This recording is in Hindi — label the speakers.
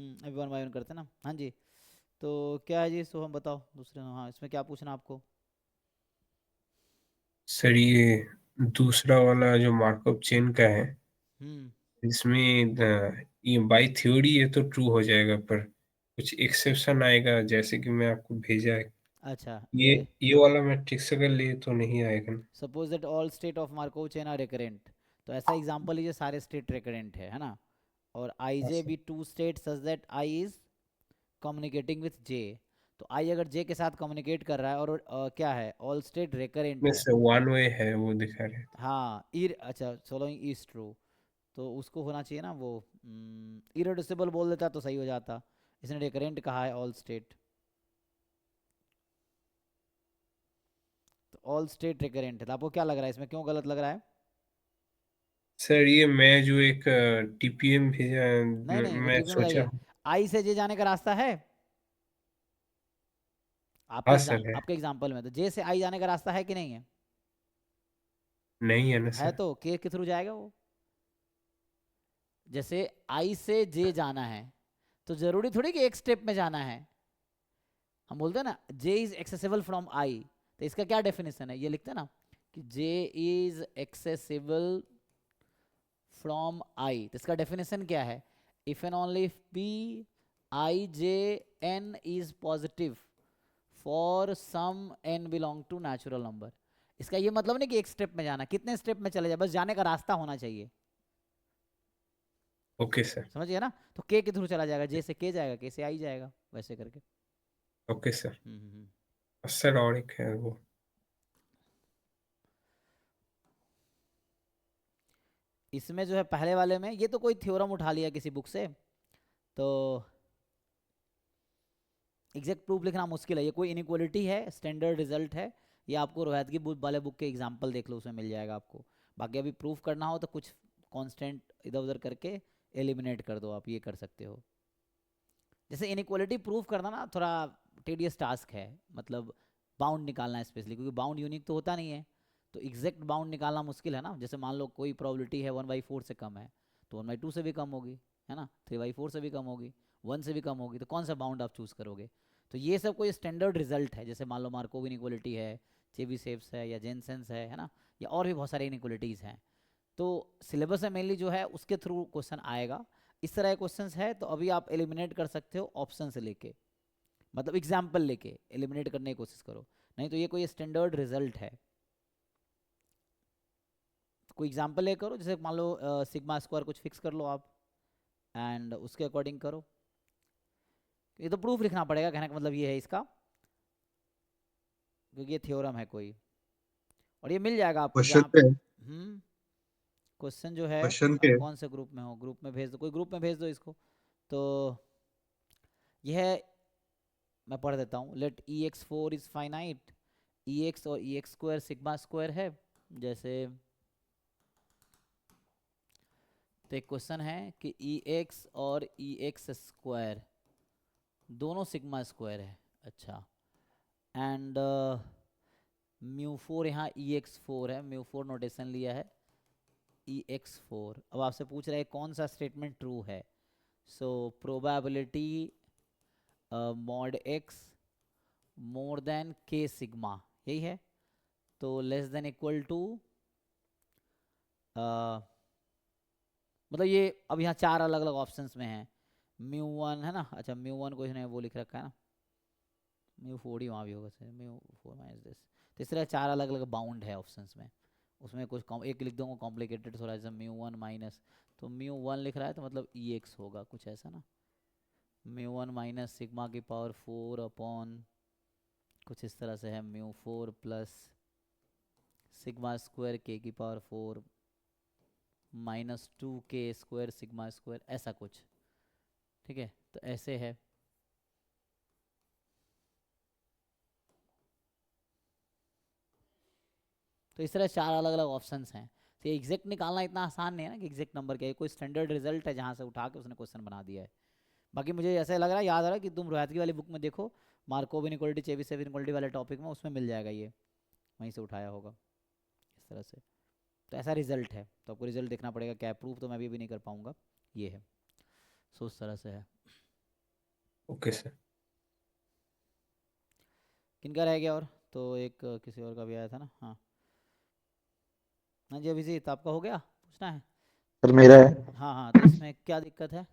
Speaker 1: अभी वन बाय वन करते हैं ना। हाँ जी। तो क्या है जी, सो हम बताओ दूसरे, हाँ इसमें क्या पूछना आपको।
Speaker 2: सर ये दूसरा वाला जो मार्कअप चेन का है,
Speaker 1: हम्म।
Speaker 2: इसमें ये बाई थ्योरी ये तो ट्रू हो जाएगा, पर कुछ एक्सेप्शन आएगा, जैसे कि मैं आपको भेजा है।
Speaker 1: अच्छा
Speaker 2: ये
Speaker 1: ये
Speaker 2: ये वाला मैट्रिक्स अगर लिए तो नहीं आएगा ना।
Speaker 1: Suppose that all state of Markov chain are recurrent, तो ऐसा एग्जांपल लीजिए सारे स्टेट रिकरेंट है ना। और आई
Speaker 2: हाँ
Speaker 1: J
Speaker 2: sir.
Speaker 1: B to state such that I is communicating with J. तो आई अगर जे के साथ कम्युनिकेट कर रहा है और क्या है, ऑल स्टेट रिकरेंट
Speaker 2: में
Speaker 1: है।
Speaker 2: से वन वे है वो दिखा रहे थे।
Speaker 1: हाँ इर अच्छा फॉलोइंग इज ट्रू, तो उसको होना चाहिए ना वो, इरेड्यूसिबल बोल देता तो सही हो जाता। इसने रिकरेंट कहा है ऑल स्टेट, तो ऑल स्टेट रिकरेंट है, तो आपको क्या लग रहा है इसमें क्यों गलत लग रहा है।
Speaker 2: सर ये मैं जो एक टीपीएम भेजा,
Speaker 1: नहीं नहीं, वो
Speaker 2: मैं
Speaker 1: टिप्पणी
Speaker 2: सोचा
Speaker 1: बताइए।
Speaker 2: हूँ।
Speaker 1: आई से जे जाने का रास्ता है आपके
Speaker 2: हाँ
Speaker 1: एग्जाम,
Speaker 2: सर है।
Speaker 1: आपके एग्जाम्पल में, तो जे से आई जाने का रास्ता है कि नहीं है।
Speaker 2: नहीं है ना
Speaker 1: है
Speaker 2: सर।
Speaker 1: तो के थ्रू जाएगा वो। जैसे आई से जे जाना है तो जरूरी थोड़ी कि एक स्टेप में जाना है। हम बोलते हैं ना जे इज एक्सेसिबल फ्रॉम आई, तो इसका क्या डेफिनेशन है, ये लिखते हैं ना कि J is accessible from I, तो इसका डेफिनेशन क्या है, if and only if P I J N is positive for some N belong to natural number. इसका ये मतलब नहीं कि एक स्टेप में जाना, कितने स्टेप में चले जाए, बस जाने का रास्ता होना चाहिए।
Speaker 2: Okay sir.
Speaker 1: समझिए ना, तो के थ्रू चला जाएगा, जे से के जाएगा, के से आई जाएगा, वैसे करके।
Speaker 2: Okay sir.
Speaker 1: हम्म।
Speaker 2: सर और एक है वो।
Speaker 1: इसमें जो है पहले वाले में ये तो कोई थ्योरम उठा लिया किसी बुक से, तो एग्जैक्ट प्रूफ लिखना मुश्किल है। ये कोई इनइक्वालिटी है, स्टैंडर्ड रिजल्ट है। ये आपको रोहैत की बुक वाले बुक के एग्जाम्पल देख लो, उसमें मिल जाएगा आपको। बाकी अभी प्रूफ करना हो तो कुछ कांस्टेंट इधर उधर करके एलिमिनेट कर दो, आप ये कर सकते हो। जैसे इनइक्वालिटी प्रूफ करना ना थोड़ा टेडियस टास्क है, मतलब बाउंड निकालना है स्पेशली, क्योंकि बाउंड यूनिक तो होता नहीं है। तो एग्जैक्ट बाउंड निकालना मुश्किल है ना। जैसे मान लो कोई प्रोबेबिलिटी है 1/4 से कम है, तो 1/2 से भी कम होगी, है ना, 3/4 से भी कम होगी, 1 से भी कम होगी, तो कौन सा बाउंड आप चूज करोगे। तो ये सब कोई स्टैंडर्ड रिजल्ट है, जैसे मान लो मार्कोव इनइक्वालिटी है, चेबीशेव्स है, या जेनसेंस है ना, या और भी बहुत सारे इनइक्वालिटीज़ हैं। तो सिलेबस में मेनली जो है उसके थ्रू क्वेश्चन आएगा। इस तरह के क्वेश्चंस है, तो अभी आप एलिमिनेट कर सकते हो ऑप्शन से लेके, मतलब एग्जाम्पल लेके एलिमिनेट करने की कोशिश करो। नहीं तो ये कोई स्टैंडर्ड रिजल्ट है। तो कोई एग्जाम्पल ले करो, जैसे मान लो सिग्मा स्क्वायर कुछ फिक्स कर लो आप, एंड उसके अकॉर्डिंग करो। ये तो प्रूफ लिखना पड़ेगा, कहने का मतलब ये है इसका, क्योंकि ये थ्योरम है कोई। और ये मिल जाएगा आपको
Speaker 2: क्वेश्चन
Speaker 1: जहाँ।
Speaker 2: पे।
Speaker 1: क्वेश्चन जो है,
Speaker 2: क्वेश्चन
Speaker 1: आप
Speaker 2: के।
Speaker 1: कौन से ग्रुप में हो, ग्रुप में भेज दो, कोई ग्रुप में भेज दो इसको। तो यह मैं पढ़ देता हूँ। Let E X four is finite, E X और E X square sigma square है। जैसे तो एक क्वेश्चन है कि ई एक्स और ई एक्स स्क्वायर दोनों सिग्मा स्क्वायर है। अच्छा, एंड म्यू फोर, यहाँ ई एक्स फोर है, म्यू फोर नोटेशन लिया है, ई एक्स फोर। अब आपसे पूछ रहे हैं कौन सा स्टेटमेंट ट्रू है। So probability mod x more than के सिग्मा, यही है। तो लेस देन इक्वल टू, मतलब ये अब यहाँ चार अलग अलग ऑप्शंस में है। म्यू वन है ना, अच्छा म्यू वन को इसने वो लिख रखा है ना, म्यू फोर ही वहाँ भी होगा sir, mu four minus this. तो इस तरह चार अलग अलग बाउंड है ऑप्शंस में। उसमें कुछ एक लिख दूंगा कॉम्प्लिकेटेड थोड़ा, जैसे म्यू वन माइनस, तो म्यू वन लिख रहा है तो मतलब ई एक्स होगा कुछ ऐसा ना। म्यू वन माइनस सिग्मा की पावर फोर अपॉन कुछ इस तरह से है, mu four plus sigma square के की power four -2 k² sigma square, ऐसा कुछ। ठीक है, तो ऐसे है। तो इस तरह चार अलग अलग ऑप्शंस हैं। तो ये एग्जैक्ट निकालना इतना आसान नहीं है ना कि एग्जैक्ट नंबर क्या है, कोई स्टैंडर्ड रिजल्ट है जहाँ से उठा के उसने क्वेश्चन बना दिया है। बाकी मुझे ऐसा लग रहा है, याद आ रहा है कि तुम रोहतगी वाली बुक में देखो, मार्कोव इनइक्वालिटी चेबीशेव इनइक्वालिटी वाले टॉपिक में, उसमें मिल जाएगा ये, वहीं से उठाया होगा इस तरह से। तो ऐसा रिजल्ट है, तो आपको रिजल्ट देखना पड़ेगा, क्या प्रूफ तो मैं भी नहीं कर पाऊंगा, ये है। सो उस तरह से है।
Speaker 2: Okay sir.
Speaker 1: किनका रह गया और? तो एक किसी और का भी आया था ना। हाँ हाँ जी, अभिजीत आपका हो गया, पूछना है?
Speaker 3: सर मेरा है।
Speaker 1: हाँ हाँ, तो इसमें क्या दिक्कत है?